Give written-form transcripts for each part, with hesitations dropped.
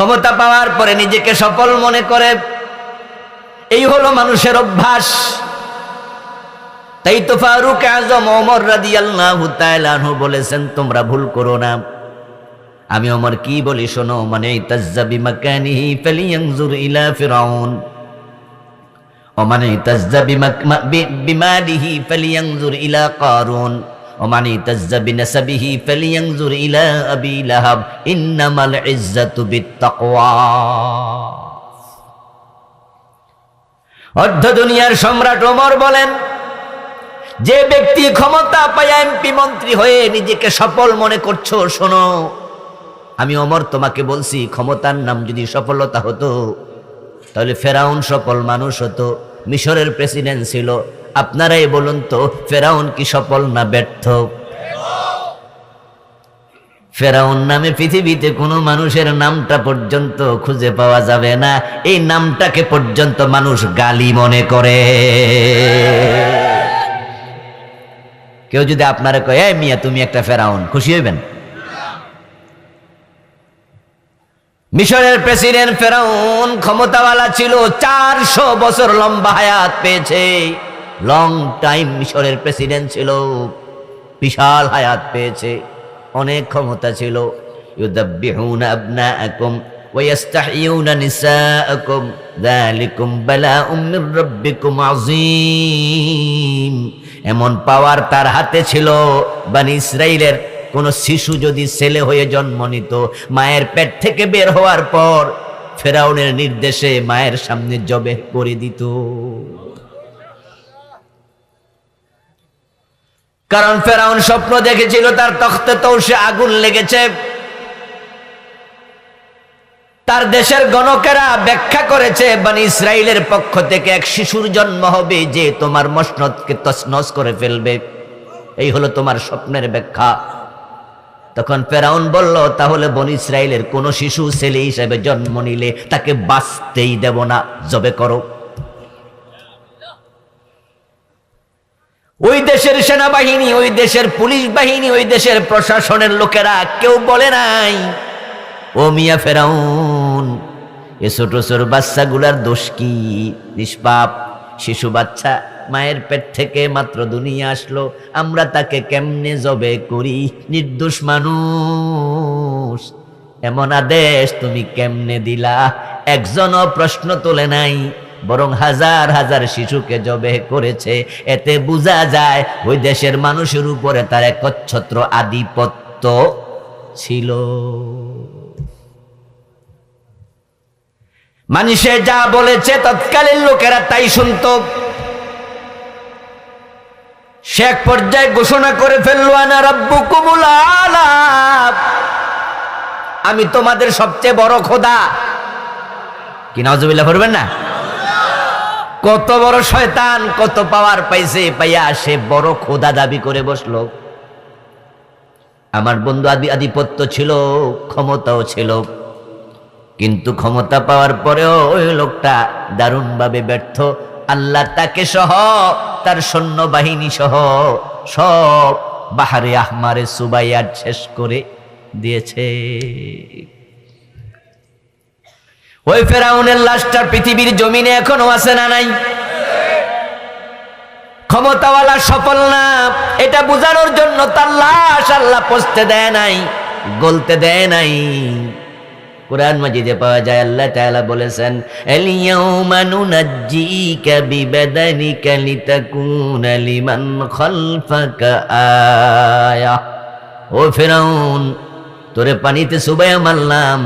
ক্ষমতা পাওয়ার পরে নিজেকে সফল মনে করে, এই হলো মানুষের অভ্যাস। তাই তো ফারুক আজম ওমর রাদিয়াল্লাহু তাআলা আনহু বলেছেন, তোমরা ভুল করো না। আমি ওমর কি বলি শোনো, মানে তাজ্জা বিমাকানিহি ফালিয়ানজুর ইলা ফিরাউন ও মানে তাজ্জা বিমালিহি ফালিয়ানজুর ইলা কারুন ও মানে তাজ্জা বিনাসাবিহি ফালিয়ানজুর ইলা আবি লাহাব ইন্নামাল ইজ্জাতু বিত্তাকওয়া। অর্ধ দুনিয়ার সম্রাট ওমর বলেন, যে ব্যক্তি ক্ষমতা পায় এমপি মন্ত্রী হয়ে নিজেকে সফল মনে করছো, শোনো আমি ওমর তোমাকে বলছি, ক্ষমতার নাম যদি সফলতা হতো তাহলে ফেরাউন সফল মানুষ হতো, মিশরের প্রেসিডেন্ট ছিল। আপনারাই বলুন তো, ফেরাউন কি সফল না ব্যর্থ? ফেরাউন নামে পৃথিবীতে কোনো মানুষের নামটা পর্যন্ত খুঁজে পাওয়া যাবে না, এই নামটাকে পর্যন্ত মানুষ গালি মনে করে। কেউ যদি আপনারা কয়, এই মিয়া তুমি একটা ফেরাউন, খুশি হইবেন? মিশরের প্রেসিডেন্ট ফেরাউন ক্ষমতাওয়ালা ছিল, 400 বছর লম্বা হায়াত পেয়েছে, লং টাইম মিশরের প্রেসিডেন্ট ছিল, বিশাল হায়াত পেয়েছে, অনেক ক্ষমতা ছিল। ইউদাব্বিহুনা আবনাআকুম ওয়া ইস্তাহইউনা নিসাআকুম যালিকুম বালাউম মির রাব্বিকুম আযীম। এমন পাওয়ার তার হাতে ছিল, বনি ইসরাইলের কোন শিশু যদি ছেলে হয়ে জন্ম নিত, মায়ের পেট থেকে বের হওয়ার পর ফেরাউনের নির্দেশে মায়ের সামনে জবে করে দিত। কারণ ফেরাউন স্বপ্ন দেখেছিল তার তখতে তৌসে আগুন লেগেছে। তার দেশের গণকেরা ব্যাখ্যা করেছে, বনি ইসরাইলের পক্ষ থেকে এক শিশুর জন্ম হবে যে তোমার মসনদকে তছনছ করে ফেলবে, এই হলো তোমার স্বপ্নের ব্যাখ্যা। তখন ফেরাউন বলল, তাহলে বনি ইসরাইলের কোন শিশু ছেলে হিসেবে জন্ম নিলে তাকে বাঁচতেই দেব না, জবে করো। ওই দেশের সেনাবাহিনী, ওই দেশের পুলিশ বাহিনী, ওই দেশের প্রশাসনের লোকেরা কেউ বলে নাই, ও মিয়া ফেরাউন, এ ছোট ছোট বাচ্চাগুলার দোষ কি? নিষ্পাপ শিশু বাচ্চা মায়ের পেট থেকে মাত্র দুনিয়া আসলো, আমরা তাকে কেমনে জবে করি? নির্দোষ মানুষ, এমন আদেশ তুমি কেমনে দিলা? একজনও প্রশ্ন তোলে নাই, বরং হাজার হাজার শিশুকে জবে করেছে। এতে বোঝা যায় ওই দেশের মানুষের উপরে তার একচ্ছত্র আধিপত্য ছিল। মানুষে যা বলেছে তৎকালীন লোকেরা তাই শুনতো। সে এক পর্যায়ে ঘোষণা করে ফেললো, আনা রাব্বুকুমুল আলা, আমি তোমাদের সবচেয়ে বড় খোদা। কি নাউজুবিল্লাহ পড়বেন না? কত বড় শয়তান, কত পাওয়ার পাইছে, পাইয়া সে বড় খোদা দাবি করে বসলো। আমার বন্ধু আধিপত্য ছিল, ক্ষমতাও ছিল, কিন্তু ক্ষমতা পাওয়ার পরেও ওই লোকটা দারুণভাবে ব্যর্থ। আল্লাহ তাকে সহ তার সৈন্যবাহিনী সহ সব বাহারে আহমারে সুবাইয়াত শেষ করে দিয়েছে। ওই ফেরাউনের লাশটা পৃথিবীর জমিনে এখনো আছে না নাই? ক্ষমতাওয়ালা সফল না, এটা বোঝানোর জন্য তার লাশ আল্লাহ পচতে দেয় নাই, গলতে দেয় নাই। কুরআন মাজিদে পাওয়া যায়, আল্লাহ তাআলা বলেছেন, আল-ইয়াউমা নুনাজ্জিকা বিবাদানিকা লিতাকুনা লিমান খালফাকা আয়া। ও ফিরাউন, তোরে পানিতে চুবাইয়া মারলাম,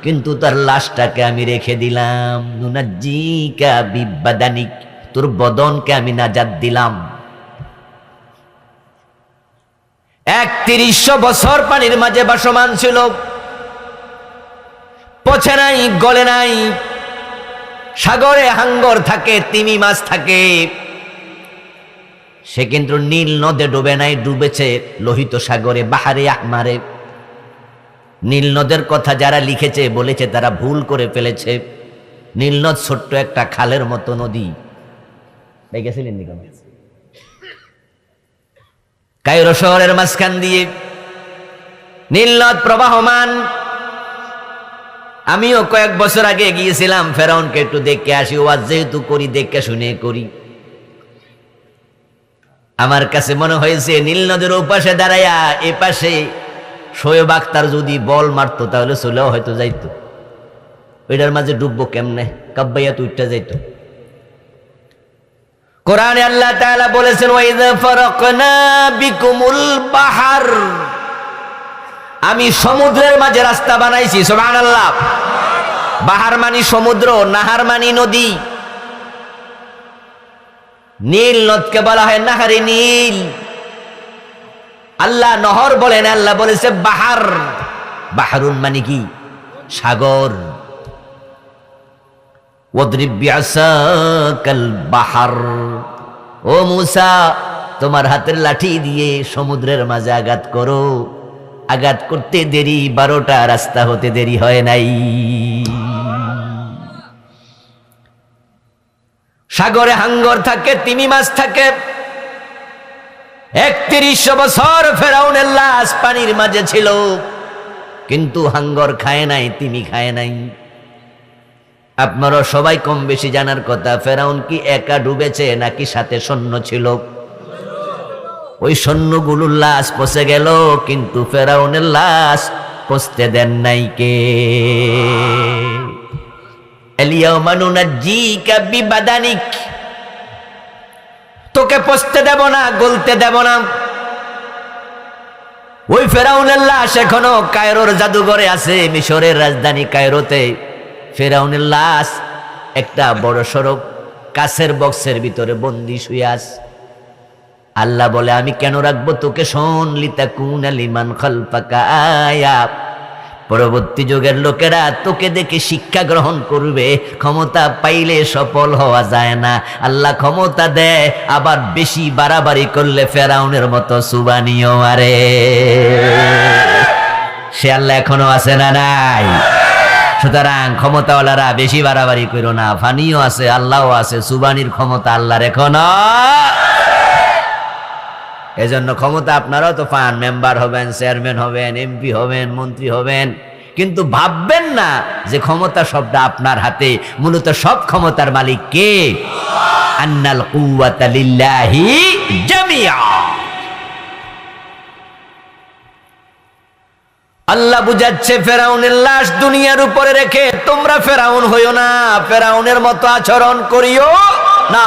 কিন্তু তার লাশটাকে আমি রেখে দিলাম। নুনাজ্জিকা বিবাদানিক, তোর বদনকে আমি নাজাত দিলাম। ৩১০০ বছর পানির মাঝে ভাসমান ছিল, পচে নাই, গলে নাই। সাগরে হাঙ্গর থাকে, তিমি মাছ থাকে, সে কিন্তু নীল নদে ডুবে নাই, ডুবেছে লোহিত সাগরে, বাহারে আহমারে। নীল নদের কথা যারা লিখেছে বলেছে তারা ভুল করে ফেলেছে। নীল নদ ছোট্ট একটা খালের মতো নদী। গেছিলেন কায়রো শহরের মাঝখান দিয়ে নীল নদ প্রবাহমান। আমিও কয়েক বছর আগে গিয়েছিলাম ফেরাউনকে একটু দেখে আসি, ওয়াজ যেহেতু করি দেখে শুনে করি। আমার কাছে মনে হয়েছে নীল নদের ওপাশে দাঁড়াইয়া এ পাশে শোয়েব আখতার যদি বল মারতো তাহলে চলেও হয়তো যাইতো, ওইটার মাঝে ডুববো কেমনে, কাব্বাইয়া তুইটা যাইতো। কোরআনে আল্লাহ তাআলা বলেছেন ওয়াইযা ফারাকনা বিকুমুল বাহার, আমি সমুদ্রের মাঝে রাস্তা বানাইছি। সুবহানাল্লাহ। বাহার মানে সমুদ্র, নাহার মানে নদী। নীল নদকে বলা হয় নাহারে নীল। আল্লাহ নহর বলেন, আল্লাহ বলেছে বাহার। বাহারুন মানে কি? সাগর। ওয়াদরিব বিআসাকাল বাহার, ও মূসা তোমার হাতের লাঠি দিয়ে সমুদ্রের মাঝে আঘাত করো। আঘাত করতে দেরি, 12টা রাস্তা হতে দেরি হয় নাই। সাগরে হাঙ্গর থাকে, তিমি মাছ থাকে। 3100 বছর ফেরাউনের লাশ পানির মাঝে ছিল, কিন্তু হাঙ্গর খায় নাই, তিমি খায় নাই। আপনারা সবাই কম বেশি জানার কথা, ফেরাউন কি একা ডুবেছে নাকি সাথে সৈন্য ছিল? ওই সৈন্যগুলোর লাশ পচে গেল, কিন্তু ফেরাউনের লাশ পচতে দেন নাই কে? আলিয়াউমা নুনাজ্জিকা বিবাদানিক, তোকে পচতে দেব না, গলতে দেব না। ওই ফেরাউনের লাশ এখনো কায়রোর জাদুঘরে আছে, মিশরের রাজধানী কায়রোতে। ফেরাউনের লাশ একটা বড় সড়ক কাছের বক্সের ভিতরে বন্দি শুয়ে আছে। আল্লাহ বলে আমি কেন রাখবো তোকে? শোন, লিতাকুনা লিমান খালফাকা আয়া, পরবর্তী যুগের লোকেরা তোকে দেখে শিক্ষা গ্রহণ করবে। ক্ষমতা পাইলে সফল হওয়া যায় না, আল্লাহ ক্ষমতা দেয়, আবার বেশি বাড়াবাড়ি করলে ফেরাউনের মতো সুবানিও মারে। সে আল্লাহ এখনো আছে না নাই? সুতরাং ক্ষমতাওয়ালারা বেশি বাড়াবাড়ি করো না, ফানিও আছে, আল্লাহও আছে, সুবানির ক্ষমতা আল্লাহর এখনো। এজন্য ক্ষমতা আপনারাও তো পান, মেম্বার হবেন, চেয়ারম্যান হবেন, এমপি হবেন, মন্ত্রী হবেন, কিন্তু ভাববেন না যে ক্ষমতা সবটা আপনার হাতে। মূলত সব ক্ষমতার মালিক কে? আন্নাল কুওয়াতা লিল্লাহি জামিআ। আল্লাহ বুঝাচ্ছে ফেরাউনের লাশ দুনিয়ার উপরে রেখে তোমরা ফেরাউন হইও না, ফেরাউনের মতো আচরণ করিও না।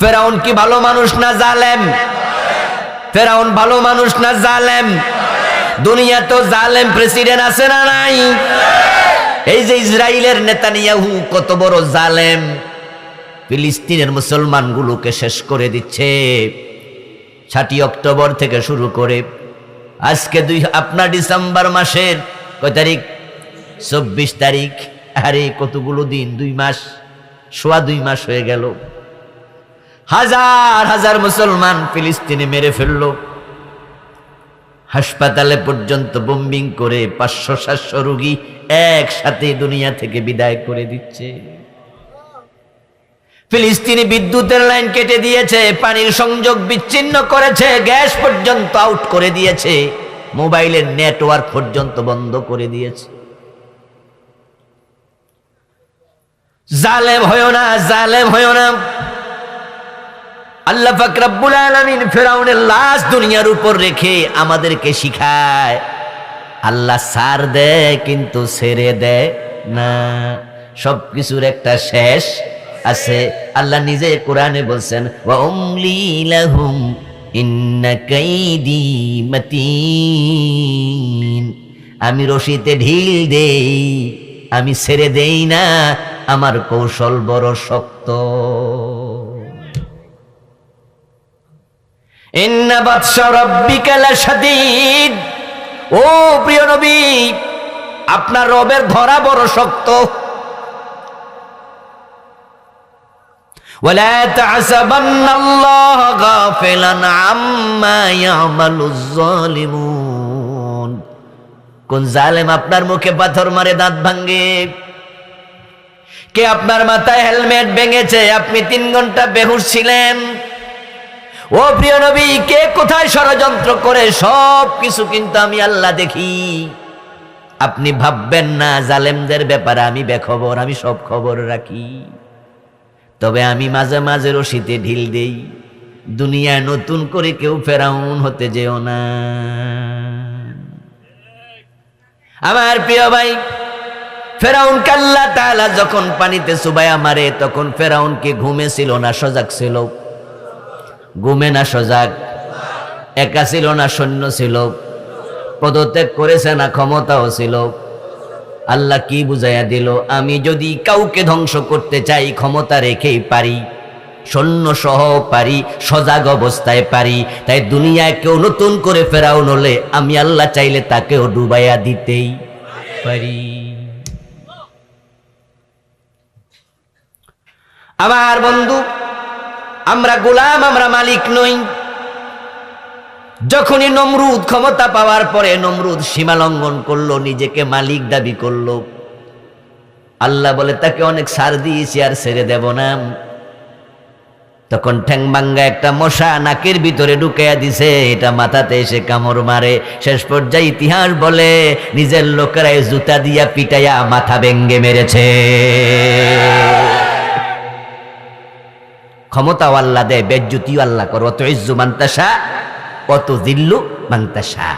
ফেরাউন কি ভালো মানুষ না জালেম? ফেরাউন ভালো মানুষ না জালেম? দুনিয়া তো জালেম প্রেসিডেন্ট আছে না নাই? এই যে ইসরায়েলের নেতানিয়াহু কত বড় জালেম, ফিলিস্তিনের মুসলমানগুলোকে শেষ করে দিচ্ছে। 7 অক্টোবর থেকে শুরু করে আজকে আপনার ডিসেম্বর মাসের কয় তারিখ? 24 তারিখ। আরে কতগুলো দিন, 2 মাস, সোয়া 2 মাস হয়ে গেল। হাজার হাজার মুসলমান ফিলিস্তিনে মেরে ফেললো। হাসপাতালে পর্যন্ত বোম্বিং করে 500-700 রোগী একসাথে দুনিয়া থেকে বিদায় করে দিচ্ছে। ফিলিস্তিনি বিদ্যুতের লাইন কেটে দিয়েছে, পানির সংযোগ বিচ্ছিন্ন করেছে, গ্যাস পর্যন্ত আউট করে দিয়েছে, মোবাইলের নেটওয়ার্ক পর্যন্ত বন্ধ করে দিয়েছে। জালেম হয়ো না, জালেম হয়ো না। আল্লাহ পাক রব্বুল আলামিন ফেরাউনের লাশ দুনিয়ার উপর রেখে আমাদেরকে শিখায়, আল্লাহ সার দেয় কিন্তু ছেড়ে দেয় না। সবকিছুর একটা শেষ আছে। আল্লাহ নিজে কোরআনে বলছেন ওয়া উমলি লাহুম ইন্না কাইদি মাতিন, আমি রশিতে ঢিল দেই, আমি ছেড়ে দেই না, আমার কৌশল বড় শক্ত। ইন্না বাতশা রাব্বিকা লাশাদীদ, ও প্রিয় নবী আপনার রবের ধরা বড় শক্ত। ওয়ালা তাহসাবান্নাল্লাহ গাফিলান আম্মা ইয়ামালুজ জালিমুন, কোন জালেম আপনার মুখে পাথর মারে দাঁত ভাঙে? কে আপনার মাথায় হেলমেট ভেঙেছে? আপনি 3 ঘন্টা বেহুশ ছিলেন। ও প্রিয় নবী, কে কোথায় ষড়যন্ত্র করে? সব কিছু কিন্তু আমি আল্লাহ দেখি। আপনি ভাববেন না জালেমদের ব্যাপারে আমি বেখবর, আমি সব খবর রাখি। তবে আমি মাঝে মাঝে রশিতে ঢিল দেই। দুনিয়ায় নতুন করে কেউ ফেরাউন হতে যেও না। আমার প্রিয় ভাই, ফেরাউনকে আল্লাহ তাআলা যখন পানিতে চুবাইয়া মারে তখন ফেরাউনকে ঘুমে ছিল না সজাগ ছিল? ঘুমে না সজাগ? একা ছিল না সৈন্য ছিল? পদত্যাগ করেছে না ক্ষমতাও ছিল? আল্লাহ কি বুঝাইয়া দিল? আমি যদি কাউকে ধ্বংস করতে চাই ক্ষমতা রেখেই পারি, সৈন্য সহ পারি, সজাগ অবস্থায় পারি। তাই দুনিয়ায় কেউ নতুন করে ফেরাউন হলে আমি আল্লাহ চাইলে তাকেও ডুবাইয়া দিতেই পারি। আমার বন্ধু, আমরা গোলাম, আমরা মালিক নই। যখনই নমরুদ ক্ষমতা পাওয়ার পরে নমরুদ সীমা লঙ্ঘন করলো, নিজেকে মালিক দাবি করলো, আল্লাহ বলে তাকে অনেক ছাড় দিয়েছি আর ছেড়ে দেব না। তখন ঠ্যাং ভাঙ্গা একটা মশা নাকের ভিতরে ঢুকাইয়া দিছে, এটা মাথাতে এসে কামড় মারে। শেষ পর্যায়ে ইতিহাস বলে নিজের লোকেরাই জুতা দিয়া পিটাইয়া মাথা ভেঙ্গে মেরেছে। ক্ষমতাও আল্লাহ দেয়, বেজ্জতিও আল্লাহ করো। অত ইজ্জু মান্তাসা কত জিল্লু মান্তাসা।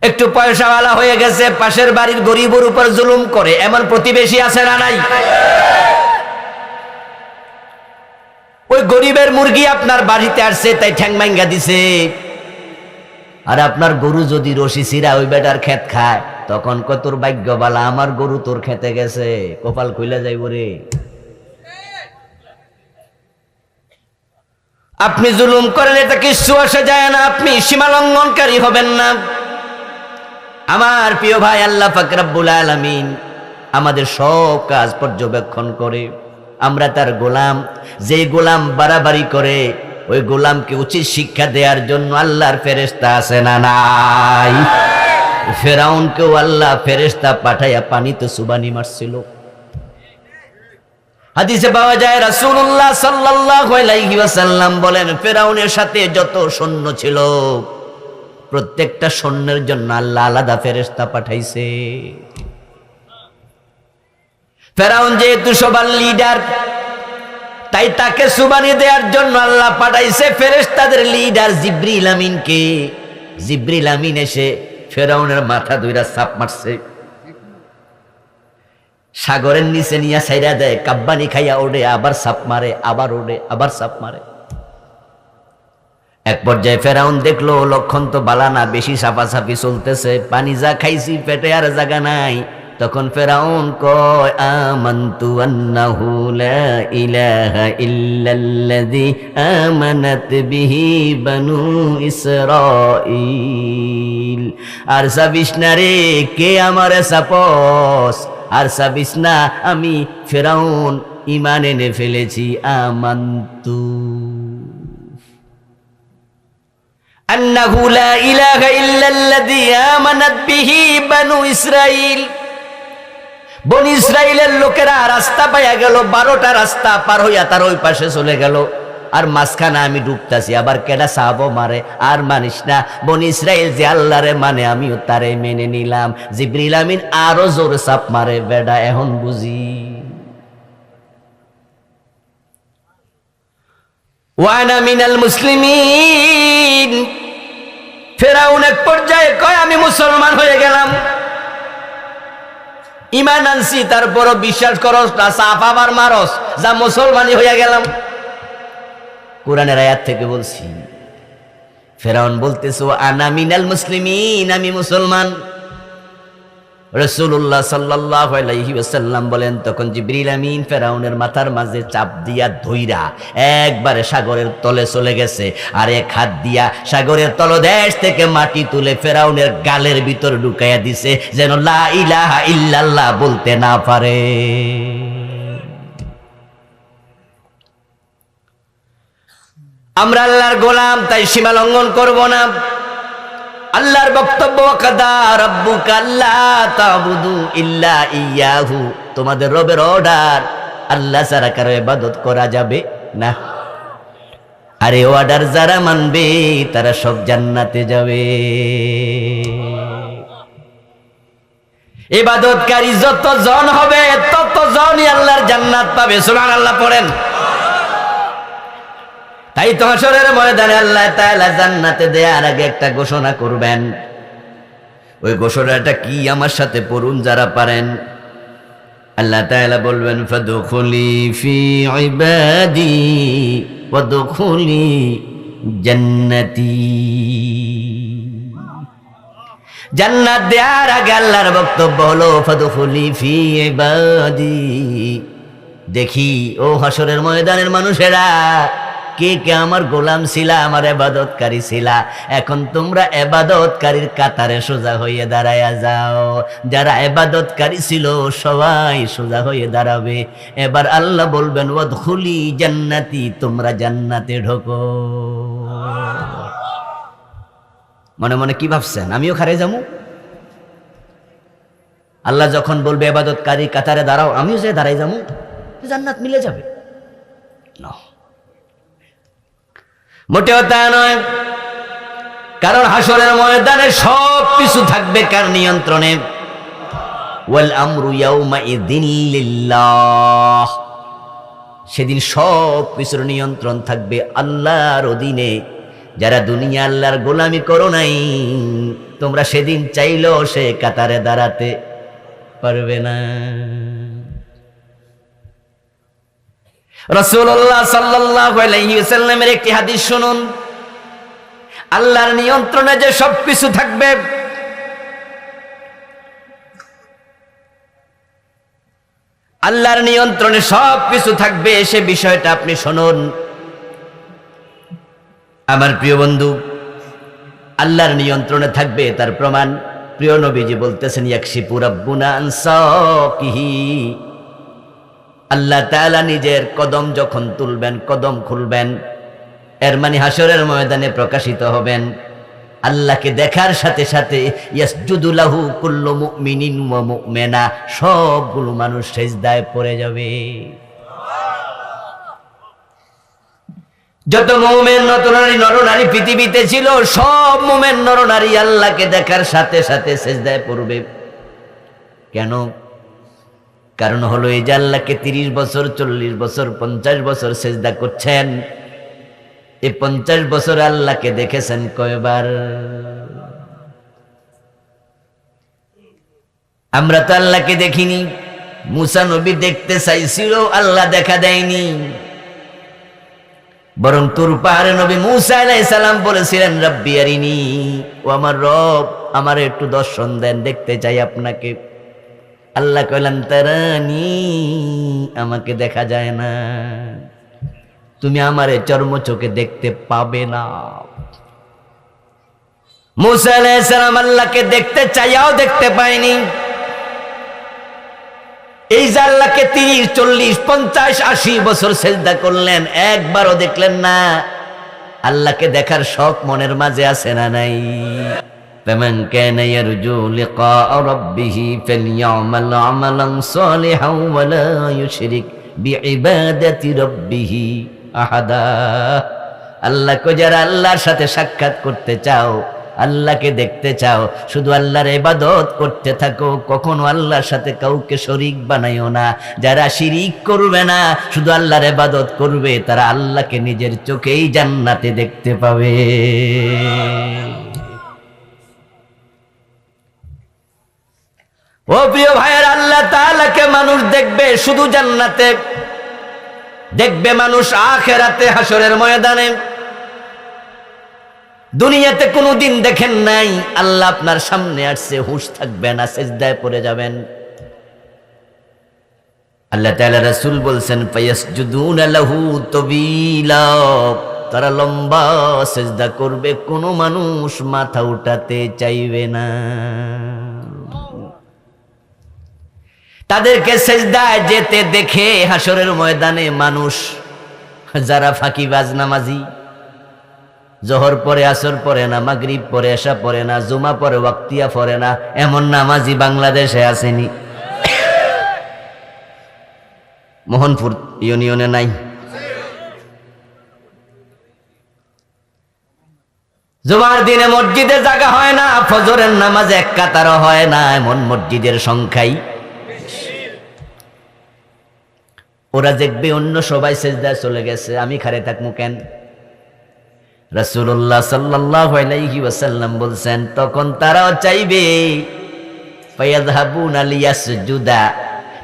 একটু পয়সাওয়ালা হয়ে গেছে, পাশের বাড়ির গরিবের উপর জুলুম করে, এমন প্রতিবেশী আছে না নাই? ওই গরিবের মুরগি আপনার বাড়িতে আসছে তাই ঠ্যাং ভাঙ্গা দিছে। আর আপনার গরু যদি রশি ছিঁড়া ওই বেটার ক্ষেত খায়, তখন কত তোর ভাগ্য বালা, আমার গরু তোর খেতে গেছে, কপাল খুলে যাইব রে। আপনি জুলুম করেন, এটা কিছু আসে যায় না, আপনি সীমা লঙ্ঘনকারী হবেন না। আমার প্রিয় ভাই, আল্লাহ পাক রব্বুল আলামিন আমাদের সব কাজ পর্যবেক্ষণ করে। আমরা তার গোলাম। যে গোলাম বাড়াবাড়ি করে ওই গোলামকে উচিত শিক্ষা দেওয়ার জন্য আল্লাহর ফেরেশতা আছে না নাই? ফেরাউনকেও আল্লাহ ফেরেশতা পাঠাইয়া পানিতে সুবানি মারছিল। হাদিসে পাওয়া যায় রাসূলুল্লাহ সাল্লাল্লাহু আলাইহি ওয়াসাল্লাম বলেন, ফেরাউনের সাথে যত সৈন্য ছিল প্রত্যেকটা সৈন্যের জন্য আল্লাহ আলাদা ফেরেশতা পাঠাইছে। ফেরাউন যেহেতু সবার লিডার, তাই তাকে সুবানি দেওয়ার জন্য আল্লাহ পাঠাইছে ফেরেশতাদের লিডার জিবরিল আমিনকে। জিবরিল আমিন এসে ফেরাউনের মাথা দুইটা চাপ মারছে, সাগরের নিচে নিয়ে ছাইরা দেয়, কাব্বানি খাইয়া ওড়ে, আবার সাপ মারে, আবার ওড়ে, আবার সাপ মারে। এক পর্যায়ে ফেরাউন দেখলো লক্ষণ তো বালা না, বেশি সাফাসাফি চলতেছে, পানি যা খাইছি পেটে আর জায়গা নাই। তখন ফেরাউন কয়, আমানতু আন্নাহু লা ইলাহা ইল্লাল্লাযী আমানাত বিহি বানু ইসরাঈল। আর সাবিস না রে, কে আমারে সাপস? আর সাবিস না, আমি ফেরাউন ঈমান এনে ফেলেছি। আমানতু আন্নাহু লা ইলাহা ইল্লাল্লাযী আমানাত বিহি বানু ইসরাঈল। বনি ইসরাইলের লোকেরা রাস্তা পাইয়া গেল, 12টা রাস্তা পার হইয়া তার ওই পাশে চলে গেল। আর মাঝখানে আমি ডুবতাছি, আবার কেডা সাহাবো মারে, আর মানিস না। বনি ইসরাইল যে আল্লাহরে মানে আমিও তারে মেনে নিলাম। জিবরিল আমিন আরো জোরে চাপ মারে, বেডা এখন বুঝি। ওয়ানা মিনাল মুসলিমিন। ফেরাউন এক পর্যায়ে কয়, আমি মুসলমান হয়ে গেলাম, ঈমান আনছি, তারপরও বিশ্বাস করস না, সাফ আবার মারস, যা মুসলমানই হইয়া গেলাম। কোরআনের আয়াত থেকে বলছি। ফেরাউন বলতেছে, আনা মিনাল মুসলিমিন, আমি মুসলমান। রাসূলুল্লাহ সাল্লাল্লাহু আলাইহি ওয়াসাল্লাম বলেন, তখন জিবরিল আমিন ফেরাউনের মাথার মাঝে চাপ দিয়া ধইরা একবারে সাগরের তলে চলে গেছে, আর এক হাত দিয়া সাগরের তলদেশ থেকে মাটি তুলে ফেরাউনের গালের ভিতর ঢুকাইয়া দিছে, যেন লা ইলাহা ইল্লাল্লাহ বলতে না পারে। আমরা আল্লাহর গোলাম, তাই সীমা লঙ্ঘন করব না। আল্লাহর বক্তব্য, কাদা রাব্বুকা আল্লা তা'বুদু ইল্লা ইয়াহু। তোমাদের রবের অর্ডার, আল্লাহ ছাড়া কারো ইবাদত করা যাবে না। আর এই অর্ডার যারা মানবে তারা সব জান্নাতে যাবে। ইবাদতকারী যতজন হবে ততজনই আল্লাহর জান্নাত পাবে। সুবহানাল্লাহ পড়েন। তাই তো হাশরের ময়দানে আল্লাহ তাআলা জান্নাতে দেওয়ার আগে একটা ঘোষণা করবেন। ওই ঘোষণাটা কি আমার সাথে পড়ুন যারা পারেন। আল্লাহ তাআলা বলবেন ফাদখুলি ফি ইবাদি ওয়াদখুলি জান্নাতি। জান্নাত দেওয়ার আগে আল্লাহর বক্তব্য হলো ফাদখুলি ফি ইবাদি। দেখি ও হাশরের ময়দানের মানুষেরা, কে কে আমার গোলাম ছিলা, আমার ইবাদতকারী ছিলা, এখন তোমরা ইবাদতকারীর কাতারে সোজা হয়ে দাঁড়ায়া যাও। যারা ইবাদতকারী ছিল সবাই সোজা হয়ে দাঁড়াবে। এবার আল্লাহ বলবেন ওয়াদখুলি জান্নাতি, তোমরা জান্নাতে ঢোকো। মনে মনে কি ভাবছেন আমিও খারে যাবো? আল্লাহ যখন বলবে ইবাদতকারী কাতারে দাঁড়াও, আমিও যে দাঁড়াই যাবো, জান্নাত মিলে যাবে না। মোটেও তা নয়। কারণ হাশরের ময়দানে সব কিছু থাকবে কার নিয়ন্ত্রণে? ওয়াল আমরু ইয়াউমাইযিন লিল্লাহ। সেদিন সব কিছুর নিয়ন্ত্রণ থাকবে আল্লাহর অধীনে। যারা দুনিয়া আল্লাহর গোলামি করো নাই, তোমরা সেদিন চাইলেও সে কাতারে দাঁড়াতে পারবে না। রাসূলুল্লাহ সাল্লাল্লাহু আলাইহি ওয়াসাল্লামের একটি হাদিস শুনুন। আল্লাহর নিয়ন্ত্রণে যে সবকিছু থাকবে, আল্লাহর নিয়ন্ত্রণে সবকিছু থাকবে, সে বিষয়টা আপনি শুনুন। আমার প্রিয় বন্ধু, আল্লাহর নিয়ন্ত্রণে থাকবে তার প্রমাণ প্রিয় নবীজি বলতেছেন ইয়াকশিফু রাব্বুনা আন সাকিহি। আল্লাহ তাআলা নিজের কদম যখন তুলবেন, কদম খুলবেন, এর মানে হাশরের ময়দানে প্রকাশিত হবেন। আল্লাহকে দেখার সাথে সাথে ইয়াসজুদু লাহু কুল্লু মুমিনিন ওয়া মুমিনা, সবগুলো মানুষ সিজদায় পড়ে যাবে। যত মুমিন নরনারী পৃথিবীতে ছিল, সব মুমিন নরনারী আল্লাহকে দেখার সাথে সাথে সিজদায় পড়বে। কেন? কারণ হলো এই যে আল্লাহকে 30 বছর, 40 বছর, 50 বছর সিজদা করছেন, এই 50 বছর আল্লাহকে দেখেছেন কয়বার? আমরা তো আল্লাহকে দেখিনি। মুসা নবী দেখতে চাইছিল, আল্লাহ দেখা দেয়নি। বরং তুর পাহাড়ে নবী মুসা আলাইহিস সালাম বলেছিলেন রব্বি আরিনি, ও আমার রব আমার একটু দর্শন দেন, দেখতে চাই আপনাকে। আল্লাহ কইলেন তারানি, আমাকে দেখা যায় না, তুমি আমারে চর্ম চোখে দেখতে পাবে না। মুসা আলাইহিস সালাম আল্লাহকে দেখতে চাইয়াও দেখতে পায়নি। এই যে আল্লাহকে 30, 40, 50, 80 বছর সিজদা করলেন, একবারও দেখলেন না। আল্লাহকে দেখার শখ মনের মাঝে আছে না নাই? فمن كان يرجو لقاء ربه فليعمل عملا صالحا ولا يشرك بعبادة ربه أحدا। আল্লাহ কো যারা আল্লাহর সাথে সাক্ষাৎ করতে চাও, আল্লাহকে দেখতে চাও, শুধু আল্লাহর ইবাদত করতে থাকো, কখনো আল্লাহর সাথে কাউকে শরীক বানাইও না। যারা শিরিক করবে না, শুধু আল্লাহর ইবাদত করবে, তারা আল্লাহকে নিজের চোখেই জান্নাতে দেখতে পাবে। ও প্রিয় ভাইয়ের, আল্লাহ তাআলাকে মানুষ দেখবে শুধু জান্নাতে, দেখবে মানুষ আখিরাতে, হাশরের ময়দানে। দুনিয়াতে কোনোদিন দেখেন নাই আল্লাহ আপনার সামনে আসছে, হুঁশ থাকবে না, সিজদায় পড়ে যাবেন। আল্লাহ তাআলা রাসূল বলছেন ফায়াসজুদুনা লাহু তাবিলা, তারা লম্বা সিজদা করবে, কোনো মানুষ মাথা উঠাতে চাইবে না। তাদেরকে সিজদায় যেতে দেখে হাশরের ময়দানে মানুষ, যারা ফাঁকিবাজ নামাজি, জোহর পরে, আসর পরে না, মাগরিব পরে, এশা পরে না, জুমা পরে, ওয়াক্তিয়া পরে না, এমন নামাজি বাংলাদেশে আসেনি? মোহনপুর ইউনিয়নে নাই? জুমার দিনে মসজিদে জায়গা হয় না, ফজরের নামাজ এক কাতারও হয় না, এমন মসজিদের সংখ্যাই। ওরা দেখবে অন্য সবাই সেজদায় চলে গেছে, আমি খাড়ে থাকবো কেন? রাসূলুল্লাহ সাল্লাল্লাহু আলাইহি ওয়াসাল্লাম বলছেন, তখন তারাও চাইবে ফায়াযহাবুনা লিয়াসজুদা,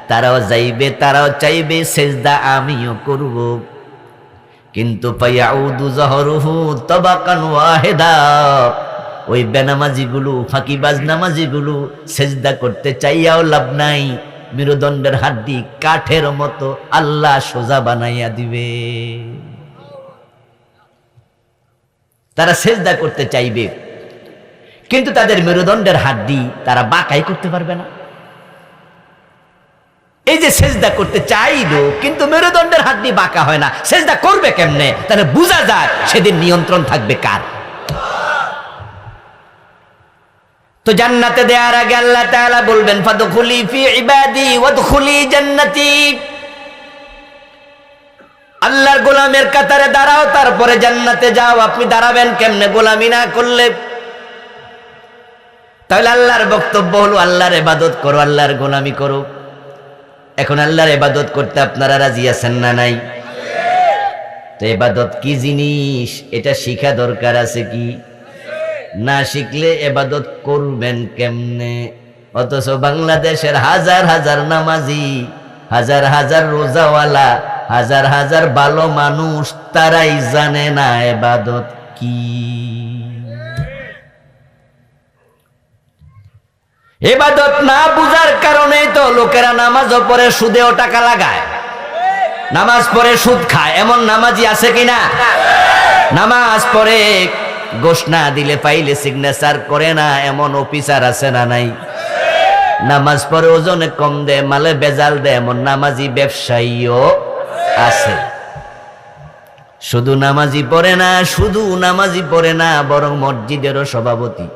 তারাও যাইবে, তারাও চাইবে সেজদা আমিও করব, কিন্তু ফায়াউদু যহরুহু তাবাকান ওয়াহিদা, ওই বেনামাজিগুলো, ফাঁকিবাজ নামাজিগুলো সেজদা করতে চাইয়াও লাভ নাই, মেরুদণ্ডের হাড্ডি কাঠের মতো আল্লাহ সোজা বানাইয়া দিবে। তারা সেজদা করতে চাইবে, কিন্তু তাদের মেরুদণ্ডের হাড্ডি তারা বাঁকাই করতে পারবে না। এই যে সেজদা করতে চাইলো কিন্তু মেরুদণ্ডের হাড্ডি বাঁকা হয় না, সেজদা করবে কেমনে? তাহলে বোঝা যায় সেদিন নিয়ন্ত্রণ থাকবে কার? তো জান্নাতে দেওয়ার আগে আল্লাহ তাআলা বলবেন, ফাদখুলি ফি ইবাদি ওয়াদখুলি জান্নাতি, আল্লাহর গোলামের কাতারে দাঁড়াও, তারপরে জান্নাতে যাও। আপনি দাঁড়াবেন কেমনে গোলামি না করলে? তাহলে আল্লাহর বক্তব্য হলো আল্লাহর ইবাদত করো, আল্লাহর গোলামি করো। এখন আল্লাহর ইবাদত করতে আপনারা রাজি আছেন না নাই? তো ইবাদত কি জিনিস এটা শিখা দরকার আছে কি? না শিখলে ইবাদত করবেন কেমনে? অথচ বাংলাদেশের হাজার হাজার নামাজি, হাজার হাজার রোজাওয়ালা, হাজার হাজার ভালো মানুষ, তারাই জানে না ইবাদত কি। ইবাদত না বুঝার কারণে তো লোকেরা নামাজও পড়ে সুদেও টাকা লাগায়, নামাজ পড়ে সুদ খায়। এমন নামাজি আছে কিনা? নামাজ পড়ে গোশ না দিলে পাইলে সিগনেচার করে না, এমন অফিসার আছে না নাই? নামাজ পড়ে ওজনে কম দেয়, মালে বেজাল দেয়, এমন নামাজি ব্যবসায়ীও আছে। শুধু নামাজি পড়ে না, শুধু নামাজি পড়ে না, বরং মসজিদেরও সভাপতি,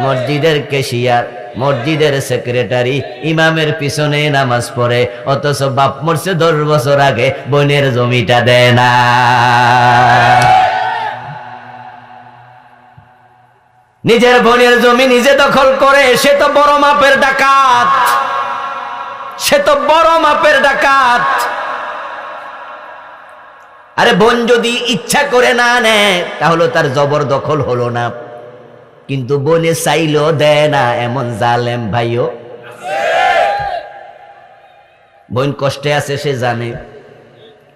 মসজিদের ক্যাশিয়ার, মসজিদের সেক্রেটারি, ইমামের পিছনে নামাজ পড়ে, অথচ বাপ মরছে 10 বছর আগে, বোনের জমিটা দেয় না। নিজের বোনের জমি নিজে দখল করে, সে তো বড় মাপের ডাকাত, সে তো বড় মাপের ডাকাত। আরে বোন যদি ইচ্ছা করে না নেয় তাহলে তার জবরদখল হলো না, কিন্তু বোনে চাইলেও দেয় না, এমন জালেম ভাইও। বোন কষ্টে আছে, সে জানে,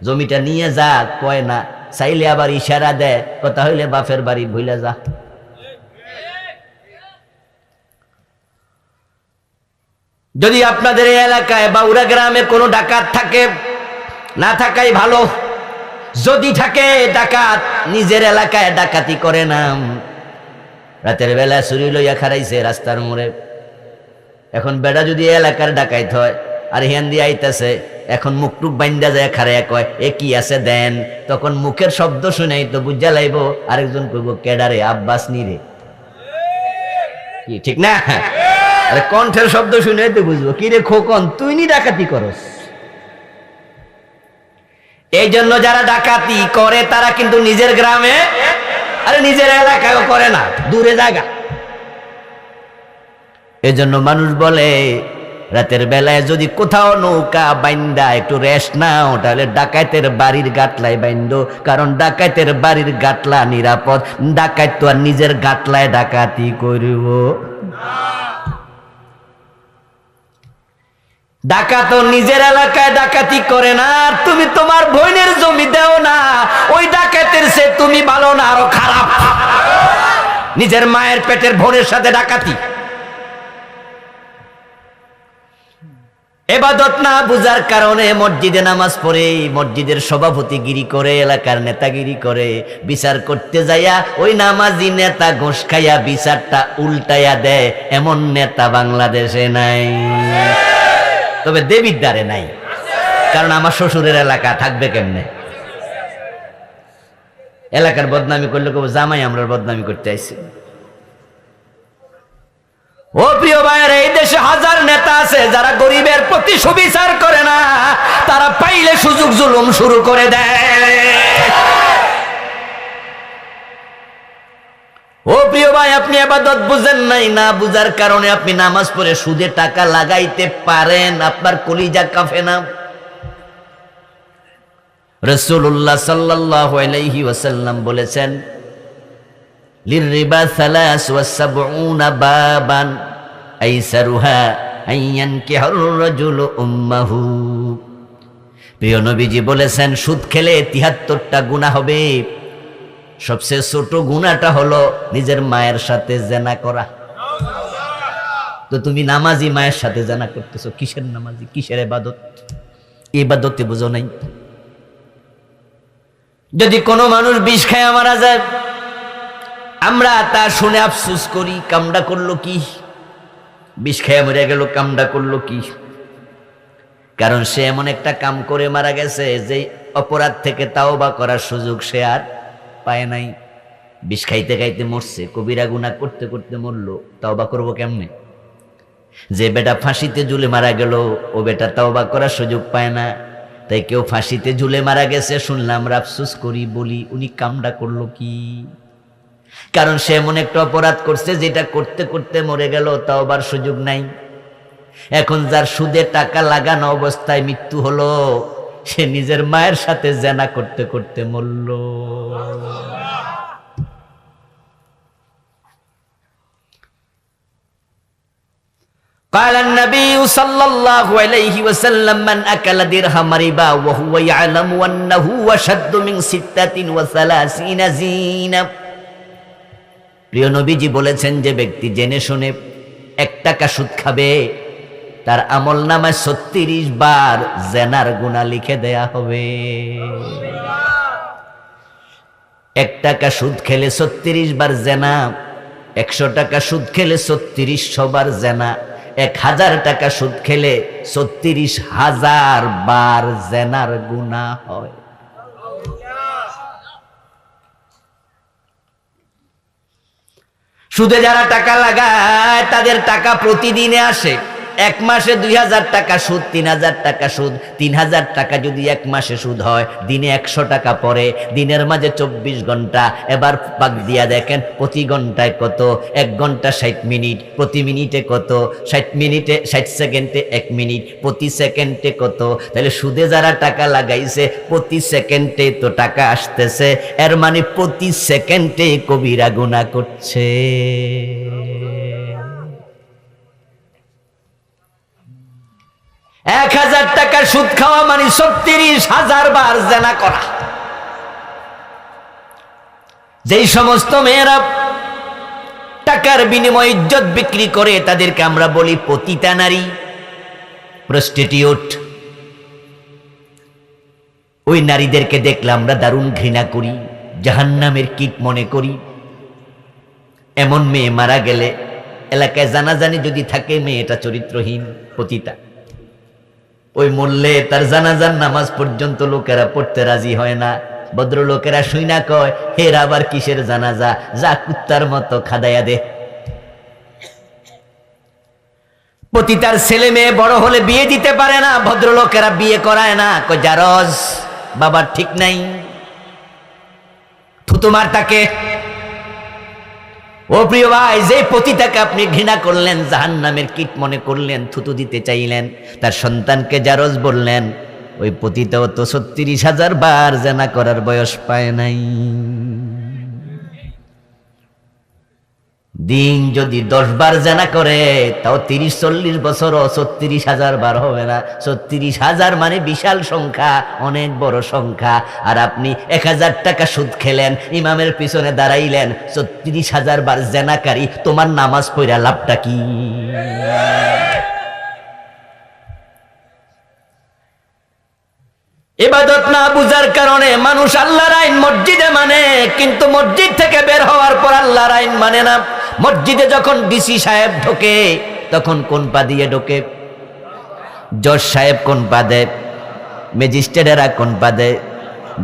জমিটা নিয়ে যা কয় না, চাইলে আবার ইশারা দেয়, কথা হইলে বাপের বাড়ি ভুলে যা। যদি আপনাদের এই এলাকায় বা উড়া গ্রামে কোনো ডাকাত থাকে, না থাকাই ভালো। যদি থাকে ডাকাত, নিজের এলাকায় ডাকাতি করে না, রাতের বেলা চুরি লইয়া খারাইছে রাস্তার মোড়ে। এখন বেড়া যদি এলাকার ডাকাইত হয় আর হেন দিয়ে আইতাছে, এখন মুখ টুক বাইন্দা যায় খারাইয়া কয় এ কি আছে দেন, তখন মুখের শব্দ শুনেই তো বুঝা লাইব, আরেকজন কইব কেডারে, আব্বাস নিরে, কি ঠিক না? আরে কণ্ঠের শব্দ শুনে তো বুঝবো, কি রে খোকন তুই নি ডাকাতি করস। এই জন্য যারা ডাকাতি করে তারা কিন্তু নিজের গ্রামে, আরে নিজের এলাকায়ও করে না, দূরে জায়গা। এই জন্য মানুষ বলে রাতের বেলায় যদি কোথাও নৌকা বাইন্দা একটু রেস্ট নাও, তাহলে ডাকাতের বাড়ির গাটলায় বাইন্দো, কারণ ডাকাতের বাড়ির গাটলা নিরাপদ। ডাকাত তো আর নিজের গাটলায় ডাকাতি করব? ডাকাত নিজের এলাকায় ডাকাতি করে না। তুমি তোমার বোনের জমি দেও না, ওই ডাকাতের সে তুমি ভালো না, আরো খারাপ। নিজের মায়ের পেটের বোনের সাথে ডাকাতি। ইবাদত না বুঝার কারণে মসজিদে নামাজ পড়ে, মসজিদের সভাপতিগিরি করে, এলাকার নেতাগিরি করে, বিচার করতে যাইয়া ওই নামাজি নেতা ঘোষ খাইয়া বিচারটা উল্টাইয়া দেয়, এমন নেতা বাংলাদেশে নাই। তবে দেবীর দ্বারে নাই, কারণ আমার শ্বশুরের এলাকা থাকবে কেমনে? এলাকার বদনামি করলে কেউ জামাই আমরা বদনামি করতে আইছি। ও প্রিয় ভাইয়ের, এই দেশে হাজার নেতা আছে যারা গরিবের প্রতি সুবিচার করে না, তারা পাইলে সুযোগ জুলুম শুরু করে দেয়। ও আপনি ইবাদত বুঝেন নাই, না বুঝার কারণে আপনি নামাজ পড়ে সুদে টাকা লাগাইতে পারেন, আপনার কলিজা কাঁপে না? রাসূলুল্লাহ সাল্লাল্লাহু আলাইহি ওয়াসাল্লাম বলেছেন, লিররিবা 73 বাবান আইসারুহা আইয়ানকিহুর রাজুলু উম্মাহু। প্রিয় নবীজি বলেছেন, সুদ খেলে 73টা গুনাহ হবে। সবচেয়ে ছোট গুনাহটা হলো নিজের মায়ের সাথে জিনা করা। তো তুমি নামাজি মায়ের সাথে জিনা করতেছো, কিসের নামাজি, কিসের ইবাদত? ইবাদতে বুঝো নাই। যদি কোনো মানুষ বিষ খায় মারা যায়, আমরা তা শুনে আফসোস করি, কামডা করলো কি? বিষ খেয়ে মরে গেল, কামডা করলো কি? কারণ সে এমন একটা কাম করে মারা গেছে যে অপরাধ থেকে তাওবা করার সুযোগ সে আর পায় নাই। বিষ খাইতে খাইতে মরছে, কবিরা গুনাহ করতে করতে মরলো, তাওবা করবো কেমনে? যে বেটা ফাঁসিতে ঝুলে মারা গেল, ও বেটা তাওবা করার সুযোগ পায় না। তাই কেউ ফাঁসিতে ঝুলে মারা গেছে শুনলাম, আমরা আফসোস করি, বলি উনি কামডা করলো কি? কারণ সে এমন একটা অপরাধ করছে যেটা করতে করতে মরে গেল, তাওবার সুযোগ নাই। এখন যার সুদে টাকা লাগানো অবস্থায় মৃত্যু হলো, সে নিজের মায়ের সাথে জিনা করতে করতে মরল। قال النبي صلى الله عليه وسلم من أكل درهم ربا وهو يعلم أنه أشد من 36 زينة। প্রিয় নবীজি বলেছেন, যে ব্যক্তি জেনে শুনে 1 টাকা সুদ খাবে, তার আমল নামায় 36 বার জিনার গুনাহ লিখে দেয়া হবে। 1 টাকা সুদ খেলে 36 বার জিনা, 100 টাকা সুদ খেলে 3600 বার জিনা, 1000 টাকা সুদ খেলে 36,000 বার জিনার গুনাহ হয়। সুদে যারা টাকা লাগায় তাদের টাকা প্রতিদিনে আসে। 1 মাসে 2000 টাকা সুদ, 3000 টাকা সুদ। 3000 টাকা যদি 1 মাসে সুদ হয়, দিনে 100 টাকা পড়ে, দিনের মাঝে 24 ঘন্টা। এবার ভাগ দিয়া দেখেন প্রতি ঘন্টায় কত? 1 ঘন্টা 60 মিনিট, প্রতি মিনিটে কত? 60 মিনিটে 60 সেকেন্ডে 1 মিনিট, প্রতি সেকেন্ডে কত? তাহলে সুদে যারা টাকা লাগাইছে প্রতি সেকেন্ডে তো টাকা আসতেছে, এর মানে প্রতি সেকেন্ডে কবিরা গুনাহ করছে। 1000 টাকা সুদ খাওয়া মানে 36,000 বার জিনা করা। যেই সমস্ত মেয়েরা টাকার বিনিময়ে ইজ্জত বিক্রি করে, তাদেরকে আমরা বলি পতিতা নারী, প্রস্টিটিউট। ওই নারীদেরকে দেখলে আমরা দারুণ ঘৃণা করি, জাহান্নামের কীট মনে করি। এমন মেয়ে মারা গেলে এলাকায় জানাজানি যদি থাকে, মেয়েটা চরিত্রহীন, পতিতা। ওই মরলে তার জানাজার নামাজ পর্যন্ত লোকেরা পড়তে রাজি হয় না। ভদ্রলোকেরা শুইনা কয়, হের আবার কিসের জানাজা, যা কুত্তার মতো খাদাইয়া দে। পতিতার ছেলে মেয়ে বড় হলে বিয়ে দিতে পারে না, ভদ্রলোকেরা বিয়ে করায় না, কয় জারজ, বাবার ঠিক নাই, থুতুমার তাকে। ও প্রিয় ভাই, যে পতিতাকে আপনি ঘৃণা করলেন, জাহান্নামের কীট মনে করলেন, থুতু দিতে চাইলেন, তার সন্তানকে জারজ বললেন, ওই পতিতাও তো 36,000 বার জিনা করার বয়স পায় নাই। দিন যদি 10 বার জিনা করে, তাও 30-40 বছরও 36,000 বার হবে না। 36,000 মানে বিশাল সংখ্যা, অনেক বড় সংখ্যা। আর আপনি 1000 টাকা সুদ খেলেন, ইমামের পিছনে দাঁড়াইলেন, 36,000 বার জিনাকারী, তোমার নামাজ পড়া লাভটা কি? ইবাদত না বুঝার কারণে মানুষ আল্লাহর আইন মসজিদে মানে, কিন্তু মসজিদ থেকে বের হওয়ার পর আল্লাহর আইন মানে না। মসজিদে যখন ডিসি সাহেব ঢোকে, তখন কোন পা দিয়ে ঢোকে? জজ সাহেব কোন পা দেয়? ম্যাজিস্ট্রেটেরা কোন পা দেয়?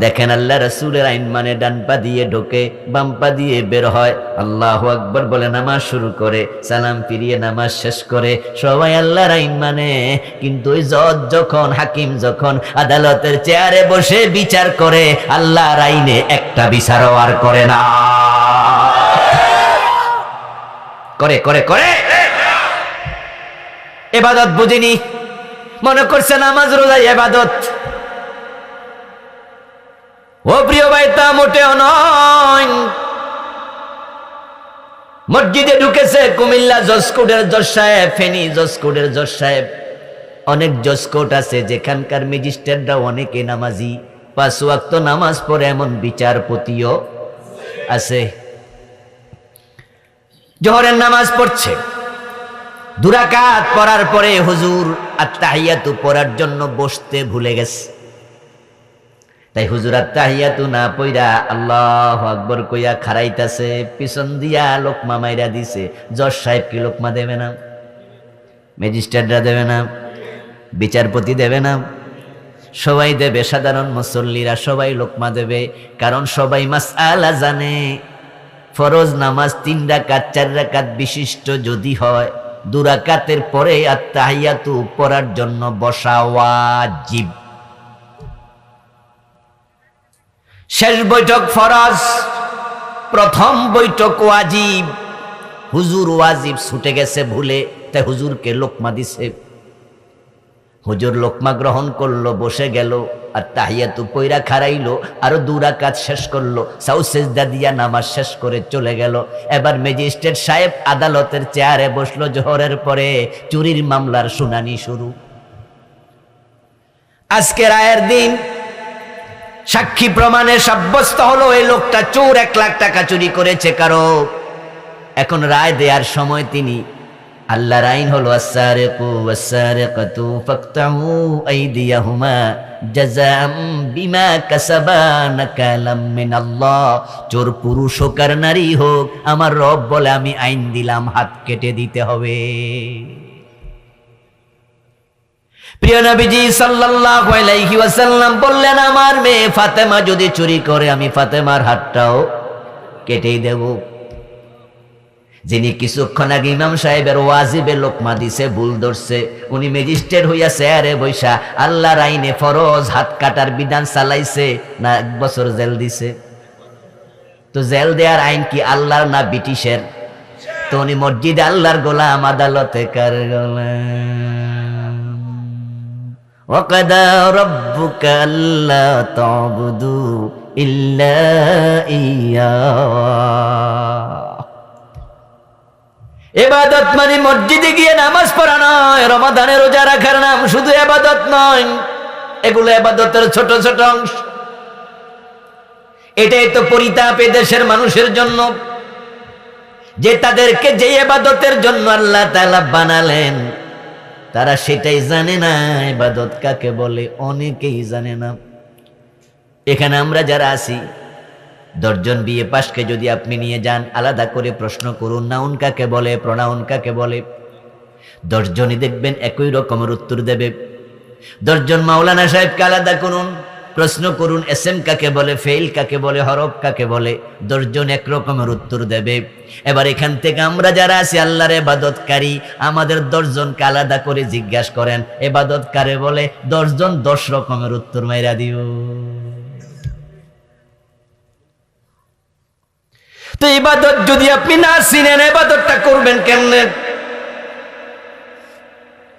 দেখেন আল্লাহ রাসূলের আইন মানে ডান পা দিয়ে ঢোকে, বাম পা দিয়ে বের হয়। আল্লাহু আকবার বলে নামাজ শুরু করে, সালাম ফিরিয়ে নামাজ শেষ করে, সবাই আল্লাহর আইন মানে। কিন্তু ওই জজ যখন, হাকিম যখন আদালতের চেয়ারে বসে বিচার করে, আল্লাহর আইনে একটা বিচারও আর করে না। করে করে করে ইবাদত বুঝিনি, মনে করছে নামাজ রোজা ইবাদত। ও প্রিয় ভাই, তা মোটেও নয়। মসজিদে ঢুকেছে কুমিল্লা জজকোটের জজ সাহেব, ফেনী জজকোটের জজ সাহেব, অনেক জজকোট আছে যেখানকার ম্যাজিস্ট্রেটরা অনেকে নামাজি, 5 ওয়াক্ত নামাজ পড়ে এমন বিচারপতিও আছে। জোহরের নামাজ পড়ছে, 2 রাকাত পড়ার পরে হুজুর আত্তাহিয়াতু পড়ার জন্য বসতে ভুলে গেছে। তাই হুজুর আত্তাহিয়াতু না পইরা আল্লাহু আকবার কইয়া খাড়াইতাছে, পিছন দিয়া লোকমা মাইরা দিছে। জজ সাহেব কি লোকমা দেবে না? ম্যাজিস্ট্রেটরা দেবে না? বিচারপতি দেবে না? সবাই দেবে। সাধারণ মুসল্লিরা সবাই লোকমা দেবে, কারণ সবাই মাসআলা জানে। ফরজ নামাজ 3 রাকাত 4 রাকাত বিশিষ্ট যদি হয়, 2 রাকাতের পরে আত্তাহিয়াতু পড়ার জন্য বসা ওয়াজিব। শেষ বৈঠক ফরজ, প্রথম বৈঠক ওয়াজিব। হুজুর ওয়াজিব ছুটে গেছে ভুলে, তাই হুজুরকে লোকমা দিছে। হুজুর লোকমা গ্রহণ করলো, বসে গেল, আর তাহিয়াতু পয়রা খাড়াইলো, আরো 2 রাকাত শেষ করলো, সাউ সেজদা দিয়া নামাজ শেষ করে চলে গেল। এবার ম্যাজিস্ট্রেট সাহেব আদালতের চেয়ারে বসলো। জোহরের পরে চুরির মামলার শুনানি শুরু। আজকে রায়ের দিন, সাক্ষী প্রমাণে সাব্যস্ত হলো এই লোকটা চোর, 1 লাখ টাকা চুরি করেছে কারো। এখন রায় দেওয়ার সময় তিনি, আল্লাহর আইন হলো আস-সারিকু ওয়াস-সারিকাতু ফাকতাউ আইদিয়াহুমা জাযাআম বিমা কাসাবা নাকালাম মিনাল্লাহ। চোর পুরুষ হোক আর নারী হোক, আমার রব বলে আমি আইন দিলাম, হাত কেটে দিতে হবে। প্রিয় নবীজি সাল্লাল্লাহু আলাইহি ওয়াসাল্লাম বললেন, আমার মেয়ে ফাতেমা যদি চুরি করে, আমি ফাতেমার হাতটাও কেটেই দেব। যিনি কিছুক্ষণ আগে ইমাম সাহেবের ওয়াজিবে লোকমা দিছে, ভুল ধরছে, উনি ম্যাজিস্ট্রেট হইয়া চেয়ারে বৈশা আল্লাহর আইনে ফরজ হাত কাটার বিধান চালাইছে না 1 বছর জেল দিছে? তো জেল দেওয়ার আইন কি আল্লাহর না ব্রিটিশের? তো উনি মসজিদে আল্লাহর গোলাম, আদালতে কার গোলাম? ওয়াকাদা রাব্বুকা আল্লা তা'বুদু ইল্লা ইয়্যাহু। ইবাদত মানে মসজিদে গিয়ে নামাজ পড়া নয়, রমাদানে রোজা রাখার নাম শুধু ইবাদত নয়, এগুলো ইবাদতের ছোট ছোট অংশ। এটাই তো পরিতাপ দেশের মানুষের জন্য, যে তাদেরকে যে ইবাদতের জন্য আল্লাহ তাআলা বানালেন, তারা সেটাই জানে না ইবাদত কাকে বলে, অনেকেই জানে না। এখানে আমরা যারা আছি, 10 জন বিএ পাশকে যদি আপনি নিয়ে যান, আলাদা করে প্রশ্ন করুন নাউন কাকে বলে, প্রোনাউন কাকে বলে, 10 জনই দেখবেন একই রকমের উত্তর দেবে। 10 জন মাওলানা সাহেবকে আলাদা করুন, প্রশ্ন করুন এসএম কাকে বলে, ফেইল কাকে বলে, হরফ কাকে বলে, 10 জন এক রকমের উত্তর দেবে। এবার এখান থেকে আমরা যারা আছি আল্লাহর ইবাদতকারী, আমাদের 10 জনকে আলাদা করে জিজ্ঞাসা করেন ইবাদত কারে বলে, 10 জন 10 রকমের উত্তর মাইরা দিও। তো ইবাদত যদি আপনি না চিনেন, ইবাদতটা করবেন কেমনে?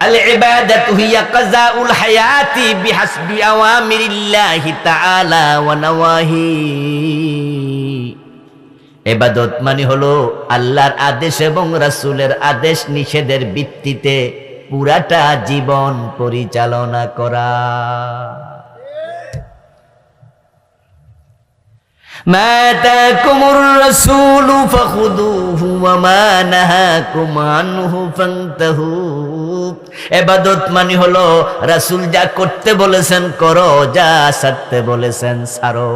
আল ইবাদাতু হিয়া কাযাউল হায়াতি বিহাসবি আওয়ামিরিল্লাহি তাআলা ওয়া নাওয়াহি। ইবাদত মানে হলো আল্লাহর আদেশ এবং রাসূলের আদেশ নিষেধের ভিত্তিতে পুরাটা জীবন পরিচালনা করা। মা আতাকুমুর রাসূলু ফাখুযুহু ওয়া মা নাহাকুম আনহু ফান্তাহু। ইবাদত মানে হলো রাসূল যা করতে বলেছেন করো, যা ছাড়তে বলেছেন ছাড়ো।